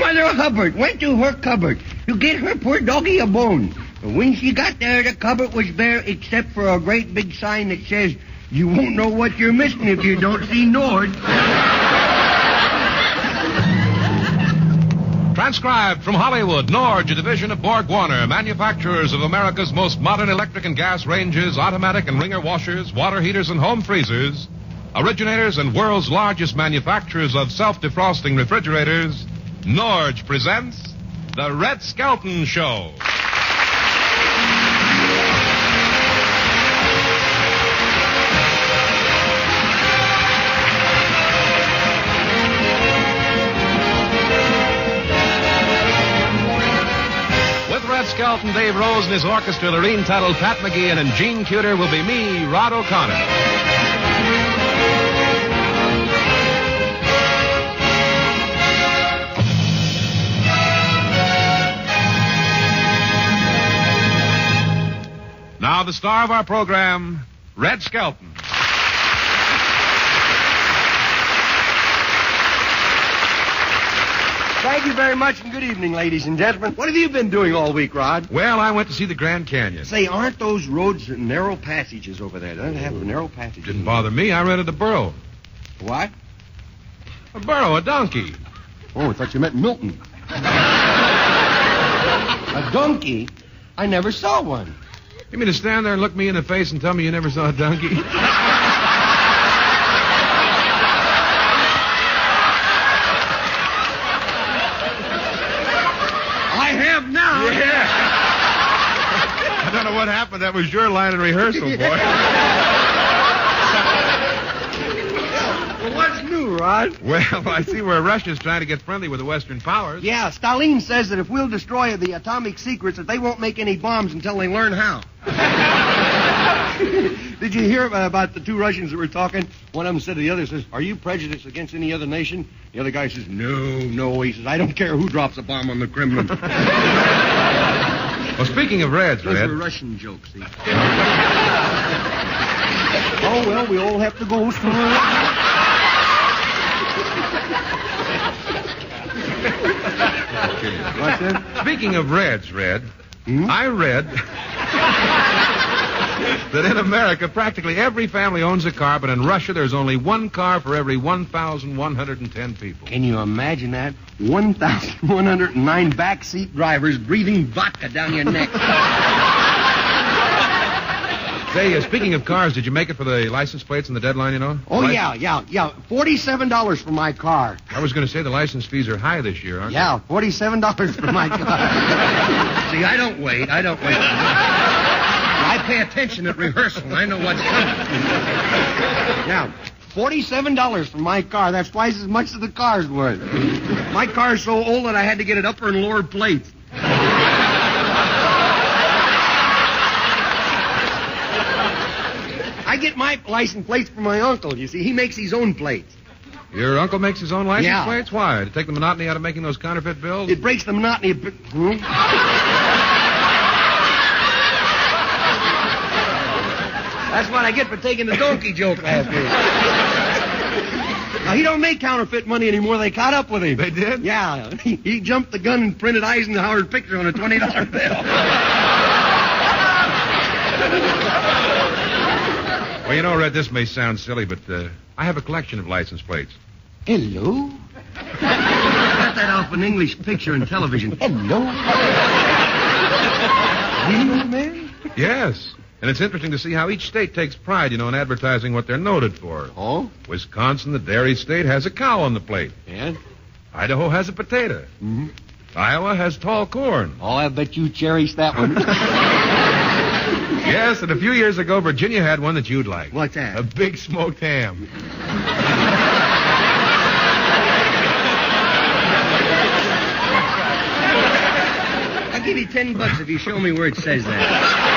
Mother Hubbard went to her cupboard to get her poor doggy a bone. But when she got there, the cupboard was bare except for a great big sign that says, "You won't know what you're missing if you don't see Nord." Transcribed from Hollywood, Norge, a division of Borg Warner, manufacturers of America's most modern electric and gas ranges, automatic and wringer washers, water heaters, and home freezers. Originators and world's largest manufacturers of self-defrosting refrigerators, Norge presents The Red Skelton Show. Skelton, Dave Rose, and his orchestra, Lorene Tuttle, Pat McGeehan, and Gene Cuter will be me, Rod O'Connor. Now the star of our program, Red Skelton. Thank you very much, and good evening, ladies and gentlemen. What have you been doing all week, Rod? Well, I went to see the Grand Canyon. Say, aren't those roads narrow passages over there? Don't they have narrow passages? Didn't bother me. I rented a burro. What? A burro, a donkey. Oh, I thought you meant Milton. A donkey? I never saw one. You mean to stand there and look me in the face and tell me you never saw a donkey? Yeah. I don't know what happened. That was your line in rehearsal, boy. Well, what's new, Rod? Well, I see where Russia's trying to get friendly with the Western powers. Yeah, Stalin says that if we'll destroy the atomic secrets, that they won't make any bombs until they learn how. Did you hear about the two Russians that were talking? One of them said to the other, says, "Are you prejudiced against any other nation?" The other guy says, No. He says, "I don't care who drops a bomb on the Kremlin." Well, speaking of Reds, Those Red... were Russian jokes, see. Oh, well, we all have to go somewhere. What's that? Speaking of Reds, Red, I read... that in America, practically every family owns a car, but in Russia, there's only one car for every 1,110 people. Can you imagine that? 1,109 backseat drivers breathing vodka down your neck. Say, speaking of cars, did you make it for the license plates and the deadline, you know? Oh, yeah. $47 for my car. I was going to say the license fees are high this year, aren't they? Yeah, $47 for my car. See, I don't wait. I pay attention at rehearsal. I know what's coming. Now, $47 for my car. That's twice as much as the car's worth. My car's so old that I had to get it upper and lower plates. I get my license plates from my uncle. You see, he makes his own plates. Your uncle makes his own license plates? Why? To take the monotony out of making those counterfeit bills? It breaks the monotony a bit. That's what I get for taking the donkey joke last week. Now, he don't make counterfeit money anymore. They caught up with him. They did? Yeah. He jumped the gun and printed Eisenhower's picture on a $20 bill. Well, you know, Red, this may sound silly, but I have a collection of license plates. Hello? Got that off an English picture in television. Hello? Really, old man? Yes. And it's interesting to see how each state takes pride, you know, in advertising what they're noted for. Oh? Wisconsin, the dairy state, has a cow on the plate. Yeah? Idaho has a potato. Mm-hmm. Iowa has tall corn. Oh, I bet you cherish that one. Yes, and a few years ago, Virginia had one that you'd like. What's that? A big smoked ham. I'll give you $10 if you show me where it says that.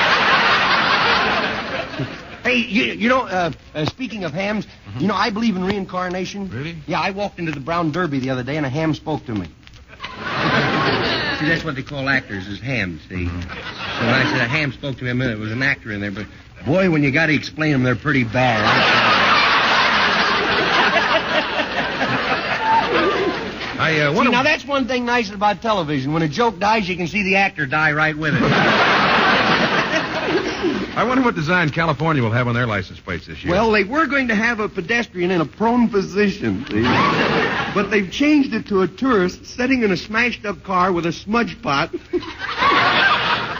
Hey, you know, speaking of hams, you know, I believe in reincarnation. Really? Yeah, I walked into the Brown Derby the other day and a ham spoke to me. See, that's what they call actors, is hams, see? So when I said a ham spoke to me, I meant it was an actor in there, but boy, when you got to explain them, they're pretty bad. I See, wonder... now that's one thing nice about television. When a joke dies, you can see the actor die right with it. I wonder what design California will have on their license plates this year. Well, they were going to have a pedestrian in a prone position, see? But they've changed it to a tourist sitting in a smashed-up car with a smudge pot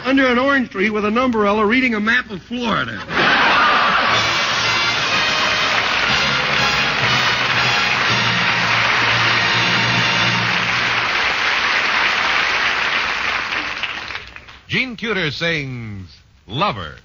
under an orange tree with an umbrella reading a map of Florida. Gene Cuter sings Lover.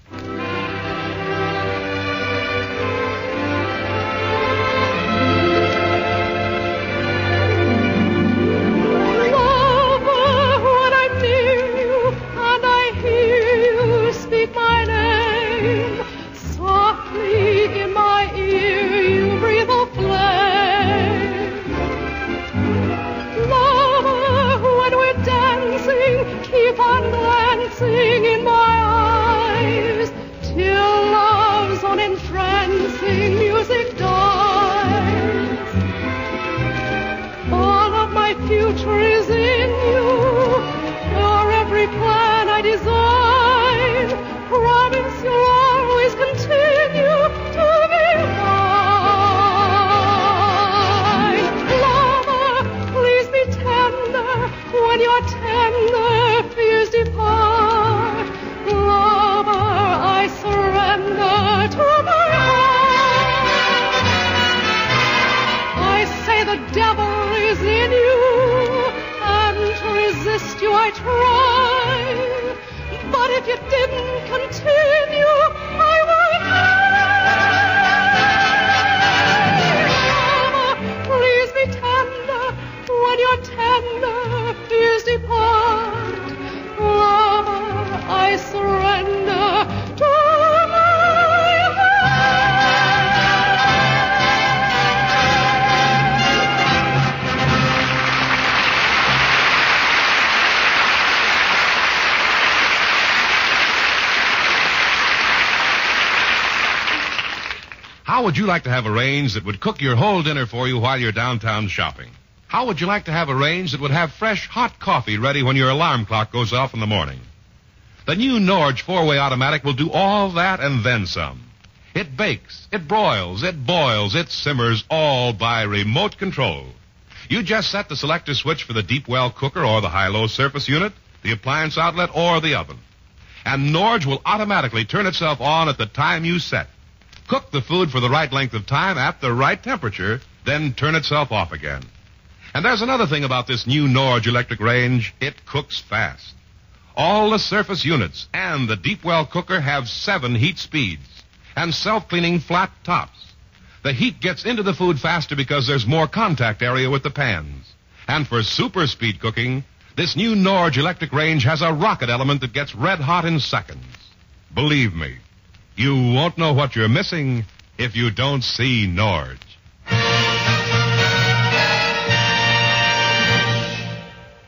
How would you like to have a range that would cook your whole dinner for you while you're downtown shopping? How would you like to have a range that would have fresh, hot coffee ready when your alarm clock goes off in the morning? The new Norge 4-way automatic will do all that and then some. It bakes, it broils, it boils, it simmers, all by remote control. You just set the selector switch for the deep well cooker or the high-low surface unit, the appliance outlet, or the oven. And Norge will automatically turn itself on at the time you set. Cook the food for the right length of time at the right temperature, then turn itself off again. And there's another thing about this new Norge electric range. It cooks fast. All the surface units and the deep well cooker have 7 heat speeds and self-cleaning flat tops. The heat gets into the food faster because there's more contact area with the pans. And for super speed cooking, this new Norge electric range has a rocket element that gets red hot in seconds. Believe me, you won't know what you're missing if you don't see Norge.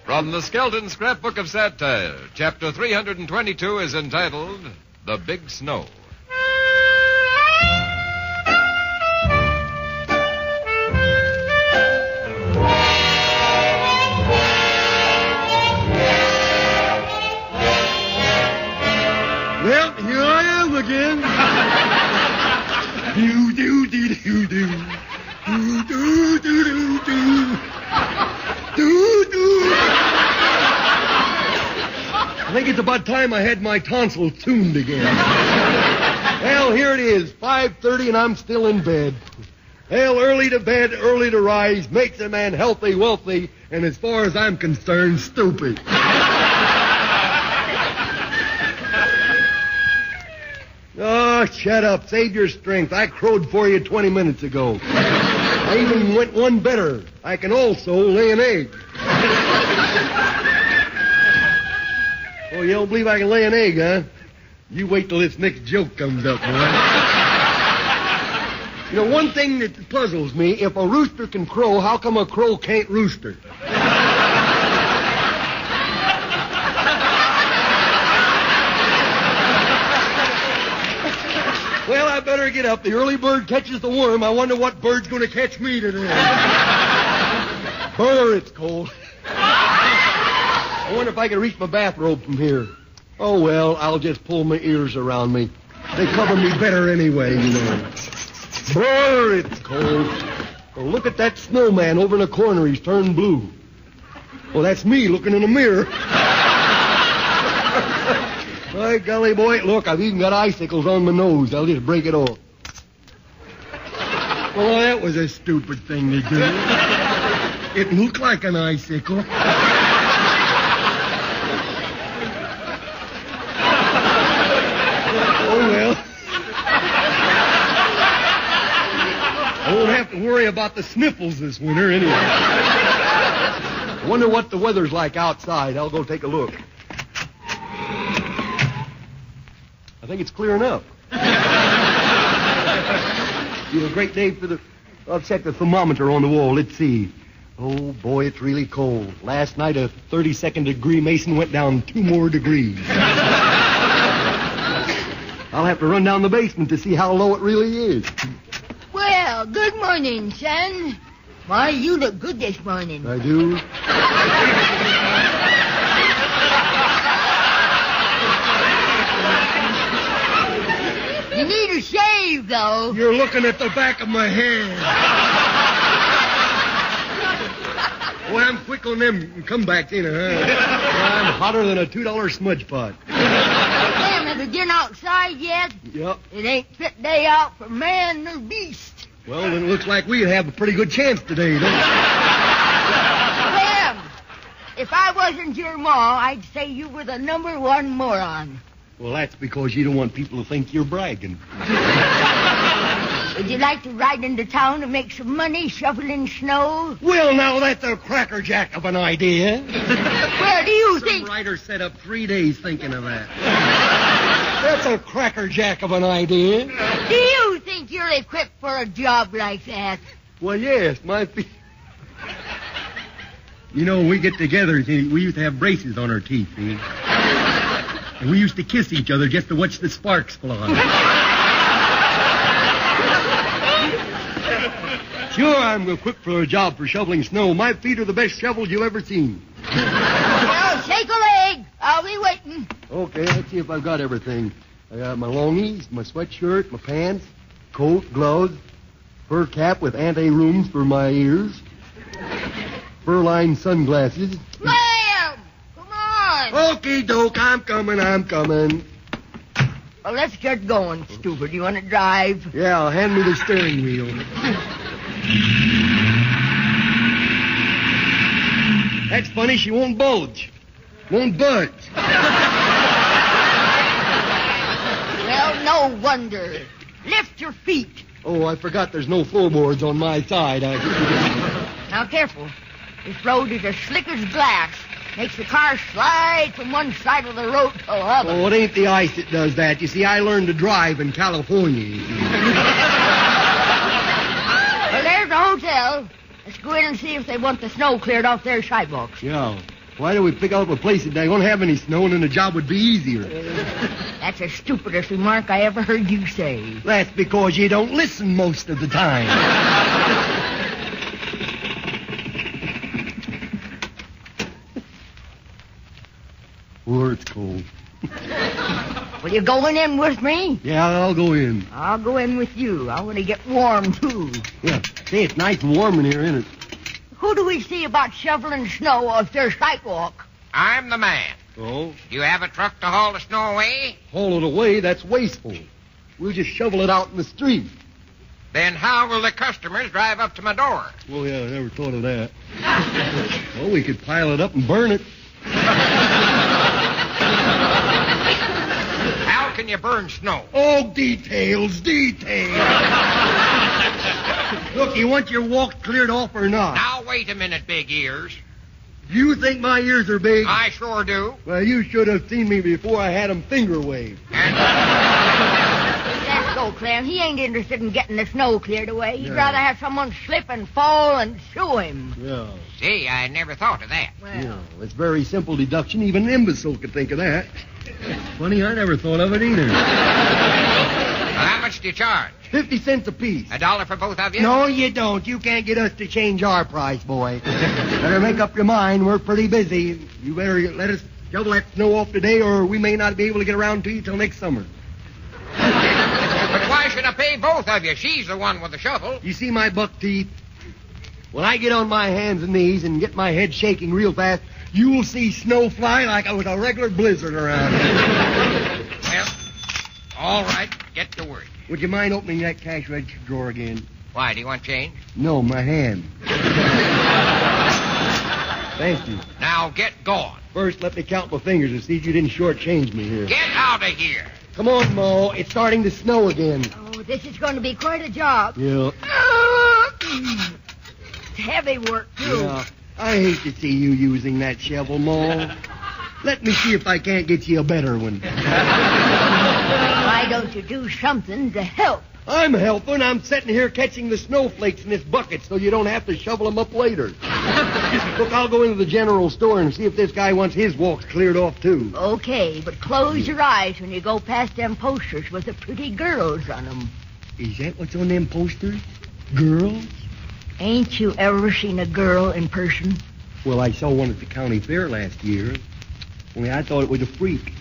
From the Skelton Scrapbook of Satire, Chapter 322 is entitled The Big Snow. Well, here I am again. Do do do do do do do do do do do. I think it's about time I had my tonsils tuned again. Well, here it is, 5:30, and I'm still in bed. Well, early to bed, early to rise makes a man healthy, wealthy, and as far as I'm concerned, stupid. Oh, shut up. Save your strength. I crowed for you 20 minutes ago. I even went one better. I can also lay an egg. Oh, you don't believe I can lay an egg, huh? You wait till this next joke comes up, boy. You know, one thing that puzzles me, if a rooster can crow, how come a crow can't rooster? Well, I better get up. The early bird catches the worm. I wonder what bird's going to catch me today. Brr, it's cold. I wonder if I can reach my bathrobe from here. Oh, well, I'll just pull my ears around me. They cover me better anyway, you know. Brr, it's cold. Well, look at that snowman over in the corner. He's turned blue. Well, that's me looking in the mirror. By golly, boy, look, I've even got icicles on my nose. I'll just break it off. Well, that was a stupid thing to do. It looked like an icicle. Oh, well. I won't have to worry about the sniffles this winter anyway. I wonder what the weather's like outside. I'll go take a look. I think it's clearing up. Be a great day for the... I'll check the thermometer on the wall. Let's see. Oh, boy, it's really cold. Last night, a 32nd degree Mason went down 2 more degrees. I'll have to run down the basement to see how low it really is. Well, good morning, son. Why, you look good this morning. I do? You need a shave, though. You're looking at the back of my head. Boy, I'm quick on them comebacks, ain't I? I'm hotter than a $2 smudge pot. Damn, have you been outside yet? Yep. It ain't fit day out for man nor beast. Well, then it looks like we have a pretty good chance today, don't it? Sam, if I wasn't your ma, I'd say you were the #1 moron. Well, that's because you don't want people to think you're bragging. Would you like to ride into town to make some money shoveling snow? Well, now, that's a crackerjack of an idea. Where do you Some think... writer set up 3 days thinking of that. That's a crackerjack of an idea. Do you think you're equipped for a job like that? Well, yes, my feet. You know, when we get together, see, we used to have braces on our teeth, see? And we used to kiss each other just to watch the sparks fly. Sure, I'm equipped for a job for shoveling snow. My feet are the best shovels you've ever seen. Well, shake a leg. I'll be waiting. Okay, let's see if I've got everything. I got my longies, my sweatshirt, my pants, coat, gloves, fur cap with anti-rooms for my ears, fur-lined sunglasses. Ma'am! Come on! Okey doke, I'm coming. Well, let's get going, stupid. You want to drive? Yeah, hand me the steering wheel. That's funny, she won't budge. Won't budge. Well, no wonder. Lift your feet. Oh, I forgot there's no floorboards on my side. Now, careful. This road is as slick as glass. Makes the car slide from one side of the road to the other. Oh, it ain't the ice that does that. You see, I learned to drive in California. You see. Well, there's the hotel. Let's go in and see if they want the snow cleared off their sidewalks. Yeah. Why don't we pick up a place that they won't have any snow and then the job would be easier? That's the stupidest remark I ever heard you say. That's because you don't listen most of the time. Oh, it's cold. Well, you going in with me? Yeah, I'll go in. I'll go in with you. I want to get warm, too. Yeah. Say, it's nice and warm in here, isn't it? Who do we see about shoveling snow off their sidewalk? I'm the man. Oh? You have a truck to haul the snow away? Haul it away, that's wasteful. We'll just shovel it out in the street. Then how will the customers drive up to my door? Well, yeah, I never thought of that. Well, we could pile it up and burn it. How can you burn snow? Oh, details. Look, you want your walk cleared off or not? Now, wait a minute, big ears. You think my ears are big? I sure do. Well, you should have seen me before I had them finger waved. Let's go, Clem. He ain't interested in getting the snow cleared away. He'd rather have someone slip and fall and sue him. Yeah. See, I never thought of that. Well, Yeah, it's very simple deduction. Even an imbecile could think of that. Funny, I never thought of it either. How much do you charge? 50 cents apiece. $1 for both of you? No, you don't. You can't get us to change our price, boy. Better make up your mind. We're pretty busy. You better let us shovel that snow off today, or we may not be able to get around to you till next summer. But why should I pay both of you? She's the one with the shovel. You see my buck teeth? When I get on my hands and knees and get my head shaking real fast, you will see snow fly like it was a regular blizzard around here. Well, all right. Get to work. Would you mind opening that cash register drawer again? Why, do you want change? No, my hand. Thank you. Now get going. First, let me count my fingers and see if you didn't shortchange me here. Get out of here. Come on, Ma. It's starting to snow again. Oh, this is going to be quite a job. Yeah. It's heavy work, too. Yeah. I hate to see you using that shovel, Ma. Let me see if I can't get you a better one. Why don't you do something to help? I'm helping. I'm sitting here catching the snowflakes in this bucket so you don't have to shovel them up later. Look, I'll go into the general store and see if this guy wants his walks cleared off, too. Okay, but close your eyes when you go past them posters with the pretty girls on them. Is that what's on them posters? Girls? Ain't you ever seen a girl in person? Well, I saw one at the county fair last year. Only I thought it was a freak.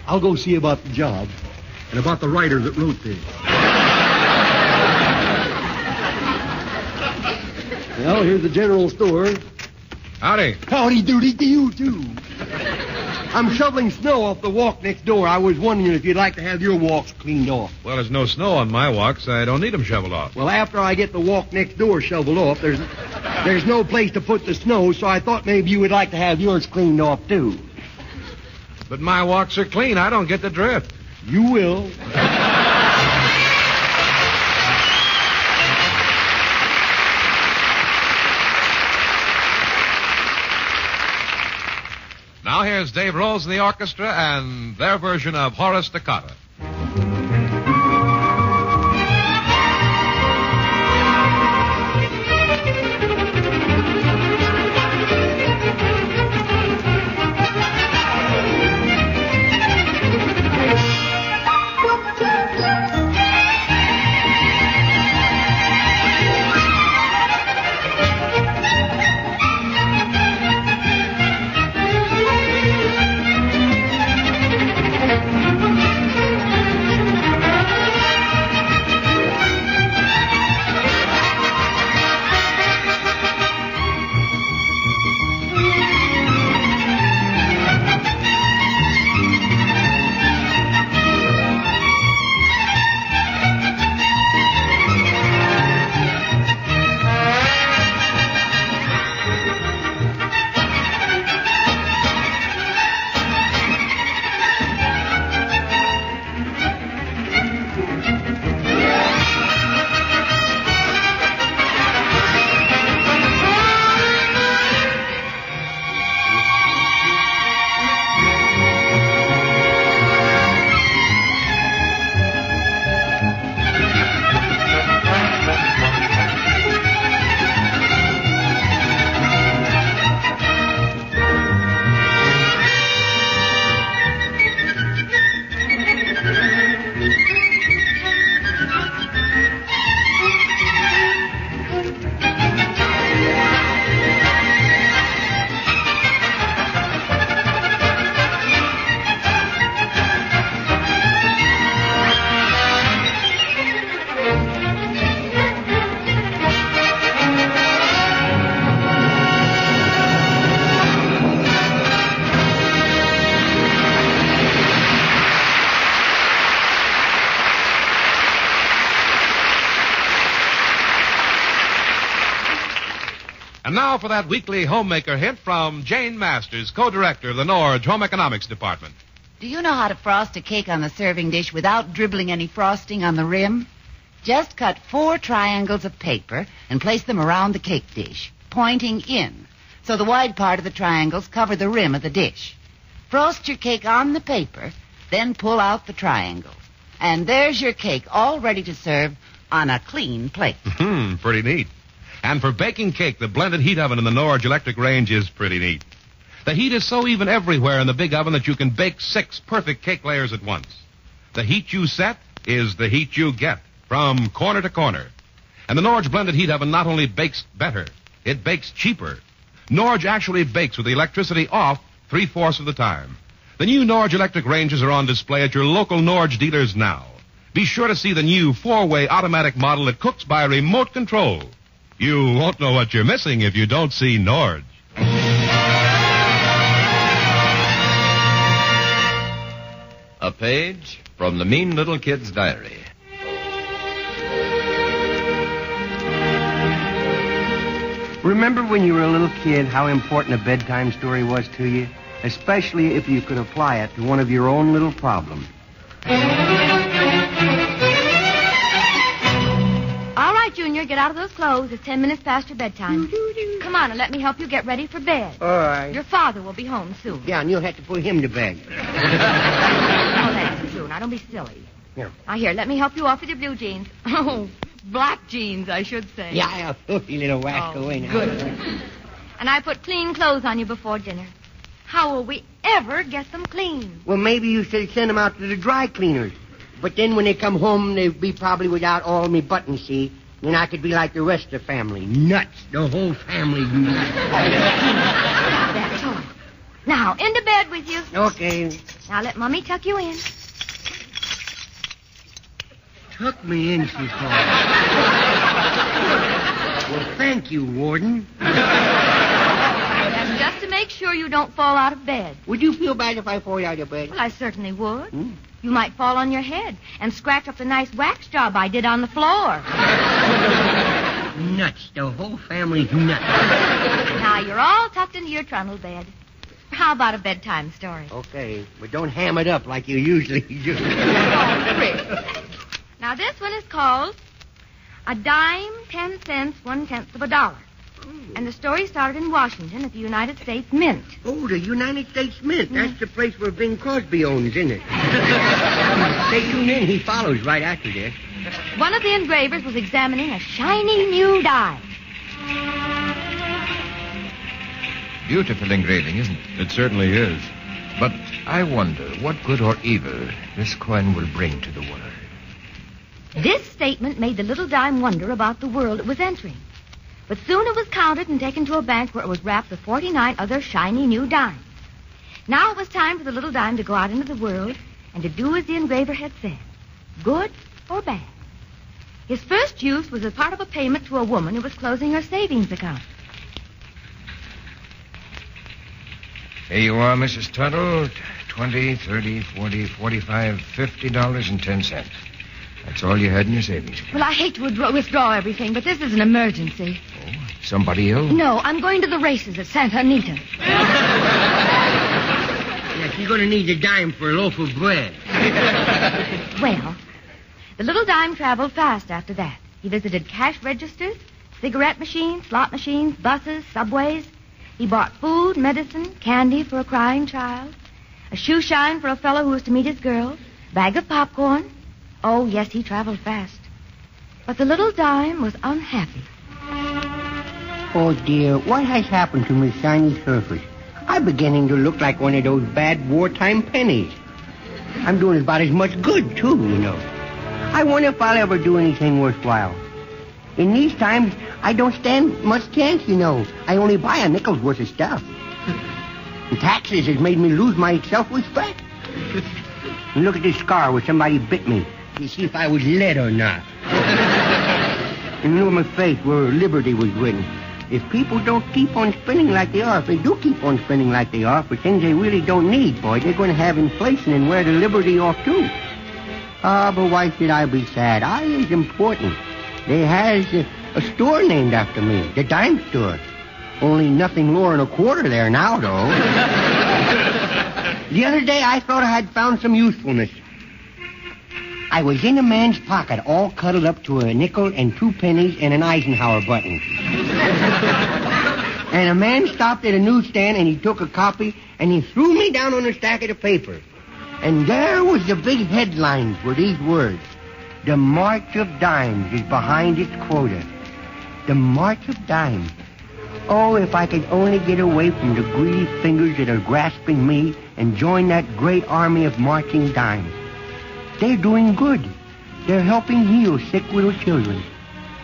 I'll go see about the job and about the writer that wrote this. Well, here's the general store. Howdy. Howdy doody to you, too. I'm shoveling snow off the walk next door. I was wondering if you'd like to have your walks cleaned off. Well, there's no snow on my walks. I don't need them shoveled off. Well, after I get the walk next door shoveled off, there's no place to put the snow, so I thought maybe you would like to have yours cleaned off, too. But my walks are clean. I don't get the drift. You will. Now here's Dave Rose and the orchestra and their version of Horace Toccata. And now for that weekly homemaker hint from Jane Masters, co-director of the Norge Home Economics Department. Do you know how to frost a cake on the serving dish without dribbling any frosting on the rim? Just cut 4 triangles of paper and place them around the cake dish, pointing in, so the wide part of the triangles cover the rim of the dish. Frost your cake on the paper, then pull out the triangles. And there's your cake all ready to serve on a clean plate. Pretty neat. And for baking cake, the blended heat oven in the Norge electric range is pretty neat. The heat is so even everywhere in the big oven that you can bake 6 perfect cake layers at once. The heat you set is the heat you get from corner to corner. And the Norge blended heat oven not only bakes better, it bakes cheaper. Norge actually bakes with the electricity off 3/4 of the time. The new Norge electric ranges are on display at your local Norge dealers now. Be sure to see the new 4-way automatic model that cooks by remote control. You won't know what you're missing if you don't see Norge. A page from the Mean Little Kid's diary. Remember when you were a little kid how important a bedtime story was to you? Especially if you could apply it to one of your own little problems. All right, Junior, get out of those clothes. It's 10 minutes past your bedtime. Come on and let me help you get ready for bed. All right. Your father will be home soon. Yeah, and you'll have to put him to bed. Oh, that's true. Now, don't be silly. Yeah. Now, here, let me help you off with your blue jeans. Oh, black jeans, I should say. Yeah, a filthy little rascal, ain't I? Good. And I put clean clothes on you before dinner. How will we ever get them clean? Well, maybe you should send them out to the dry cleaners. But then when they come home, they'll be probably without all me buttons, see? And I could be like the rest of the family. Nuts. The whole family nuts. That's all. Now, into bed with you. Okay. Now, let Mommy tuck you in. Tuck me in, she called. Well, thank you, Warden. That's just to make sure you don't fall out of bed. Would you feel bad if I fall out of bed? Well, I certainly would. You might fall on your head and scratch up the nice wax job I did on the floor. Nuts. The whole family's nuts. Now, you're all tucked into your trundle bed. How about a bedtime story? Okay, but don't ham it up like you usually do. Oh, Rick. Now, this one is called A Dime, 10 Cents, 1/10 of a Dollar. And the story started in Washington at the United States Mint. Oh, the United States Mint. That's the place where Bing Crosby owns, isn't it? Stay tuned in. He follows right after this. One of the engravers was examining a shiny new dime. Beautiful engraving, isn't it? It certainly is. But I wonder what good or evil this coin will bring to the world. This statement made the little dime wonder about the world it was entering. But soon it was counted and taken to a bank where it was wrapped with 49 other shiny new dimes. Now it was time for the little dime to go out into the world and to do as the engraver had said, good or bad. His first use was as part of a payment to a woman who was closing her savings account. Here you are, Mrs. Tuttle. $20, $30, $40, $45, $50.10. That's all you had in your savings account. Well, I hate to withdraw everything, but this is an emergency. Oh, somebody ill? No, I'm going to the races at Santa Anita. Yeah, she's going to need a dime for a loaf of bread. Well, the little dime traveled fast after that. He visited cash registers, cigarette machines, slot machines, buses, subways. He bought food, medicine, candy for a crying child, a shoe shine for a fellow who was to meet his girl, a bag of popcorn. Oh, yes, he traveled fast. But the little dime was unhappy. Oh, dear, what has happened to Miss Shiny Surface? I'm beginning to look like one of those bad wartime pennies. I'm doing about as much good, too, you know. I wonder if I'll ever do anything worthwhile. In these times, I don't stand much chance, you know. I only buy a nickel's worth of stuff. And taxes has made me lose my self-respect. And look at this scar where somebody bit me to see if I was lead or not. And look at my face where liberty was written. If people don't keep on spending like they are, if they do keep on spending like they are for things they really don't need, boy, they're going to have inflation and wear the liberty off, too. Ah, but why should I be sad? I is important. They has a store named after me, the dime store. Only nothing lower than a quarter there now, though. The other day, I thought I had found some usefulness. I was in a man's pocket, all cuddled up to a nickel and 2 pennies and an Eisenhower button. And a man stopped at a newsstand, and he took a copy, and he threw me down on a stack of the paper. And there was the big headlines with these words. The March of Dimes is behind its quota. The March of Dimes. Oh, if I could only get away from the greedy fingers that are grasping me and join that great army of marching dimes. They're doing good. They're helping heal sick little children.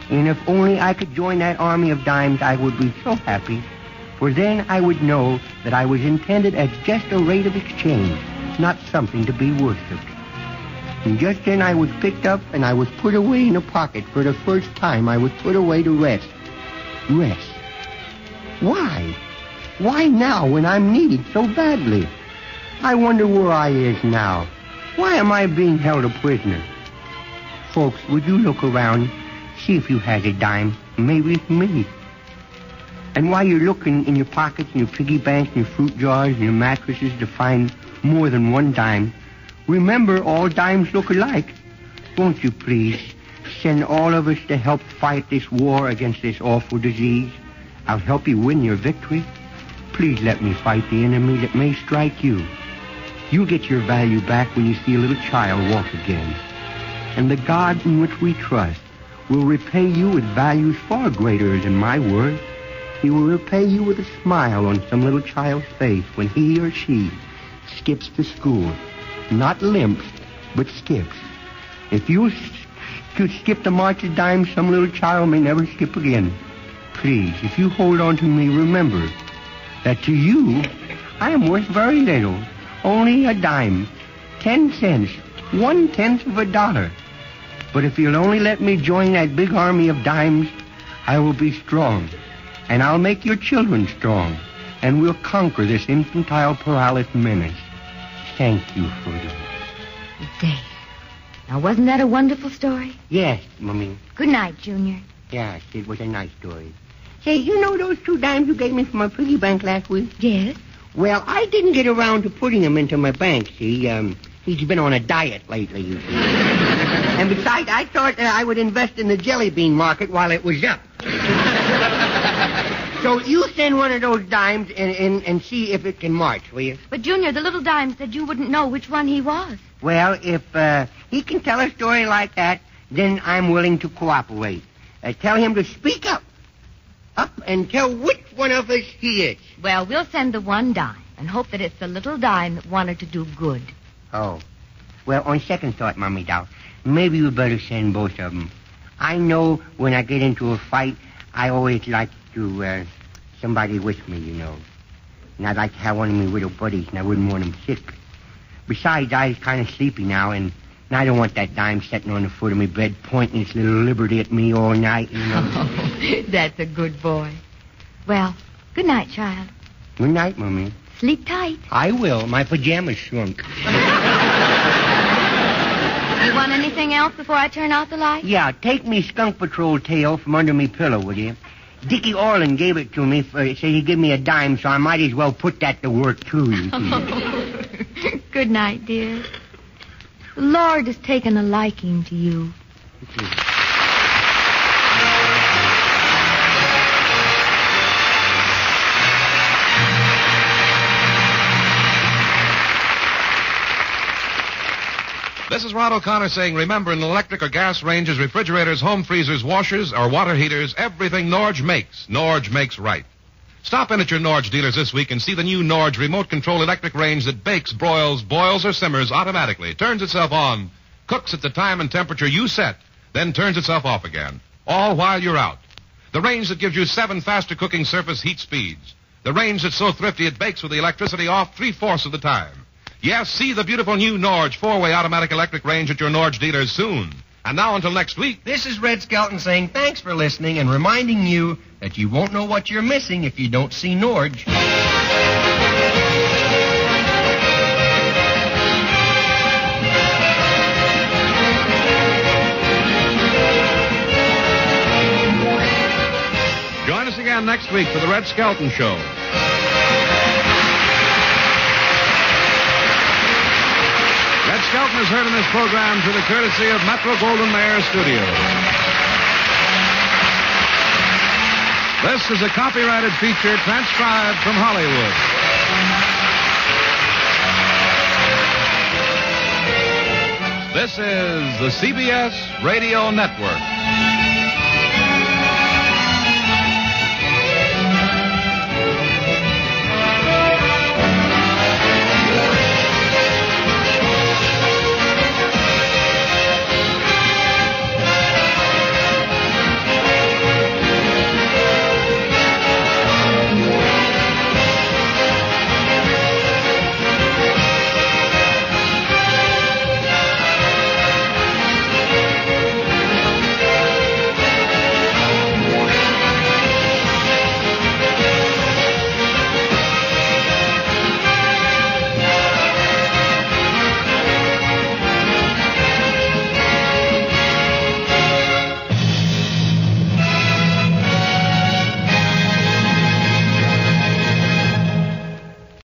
And if only I could join that army of dimes, I would be so happy. For then I would know that I was intended as just a rate of exchange, not something to be worshipped. And just then I was picked up and I was put away in a pocket. For the first time, I was put away to rest. Rest. Why? Why now when I'm needed so badly? I wonder where I is now. Why am I being held a prisoner? Folks, would you look around, see if you has a dime, maybe it's me. And while you're looking in your pockets and your piggy banks and your fruit jars and your mattresses to find more than one dime, remember all dimes look alike. Won't you please send all of us to help fight this war against this awful disease? I'll help you win your victory. Please let me fight the enemy that may strike you. You'll get your value back when you see a little child walk again. And the God in which we trust will repay you with values far greater than my words. He will repay you with a smile on some little child's face when he or she skips to school. Not limps, but skips. If you skip the march of dimes, some little child may never skip again. Please, if you hold on to me, remember that to you, I am worth very little. Only a dime, 10 cents, 1/10 of a dollar. But if you'll only let me join that big army of dimes, I will be strong. And I'll make your children strong. And we'll conquer this infantile paralysis menace. Thank you for this. There. Now, wasn't that a wonderful story? Yes, Mummy. Good night, Junior. Yes, it was a nice story. Say, you know those 2 dimes you gave me for my piggy bank last week? Yes. Well, I didn't get around to putting them into my bank, see. He's been on a diet lately, you see. And besides, I thought I would invest in the jelly bean market while it was up. So you send one of those dimes and see if it can march, will you? But, Junior, the little dime said you wouldn't know which one he was. Well, if he can tell a story like that, then I'm willing to cooperate. Tell him to speak up. Up and tell which one of us he is. Well, we'll send the 1 dime and hope that it's the little dime that wanted to do good. Oh. Well, on second thought, Mommy Doll, maybe you better send both of them. I know when I get into a fight, I always like to, somebody with me, you know. And I'd like to have one of my little buddies, and I wouldn't want him sick. Besides, I'm kind of sleepy now, and I don't want that dime sitting on the foot of my bed pointing its little liberty at me all night, you know. Oh, that's a good boy. Well, good night, child. Good night, Mummy. Sleep tight. I will. My pajamas shrunk. You want anything else before I turn out the light? Yeah, take me Skunk Patrol tail from under me pillow, will you? Dickie Orland gave it to me. Said he'd give me a dime, so I might as well put that to work, too, you see. Good night, dear. The Lord has taken a liking to you. This is Rod O'Connor saying, remember, in electric or gas ranges, refrigerators, home freezers, washers, or water heaters, everything Norge makes right. Stop in at your Norge dealers this week and see the new Norge remote control electric range that bakes, broils, boils, or simmers automatically, turns itself on, cooks at the time and temperature you set, then turns itself off again, all while you're out. The range that gives you 7 faster cooking surface heat speeds. The range that's so thrifty it bakes with the electricity off 3/4 of the time. Yes, see the beautiful new Norge 4-way automatic electric range at your Norge dealers soon. And now until next week. This is Red Skelton saying thanks for listening and reminding you that you won't know what you're missing if you don't see Norge. Join us again next week for the Red Skelton Show. Red Skelton is heard in this program through the courtesy of Metro-Goldwyn-Mayer Studios. This is a copyrighted feature transcribed from Hollywood. This is the CBS Radio Network.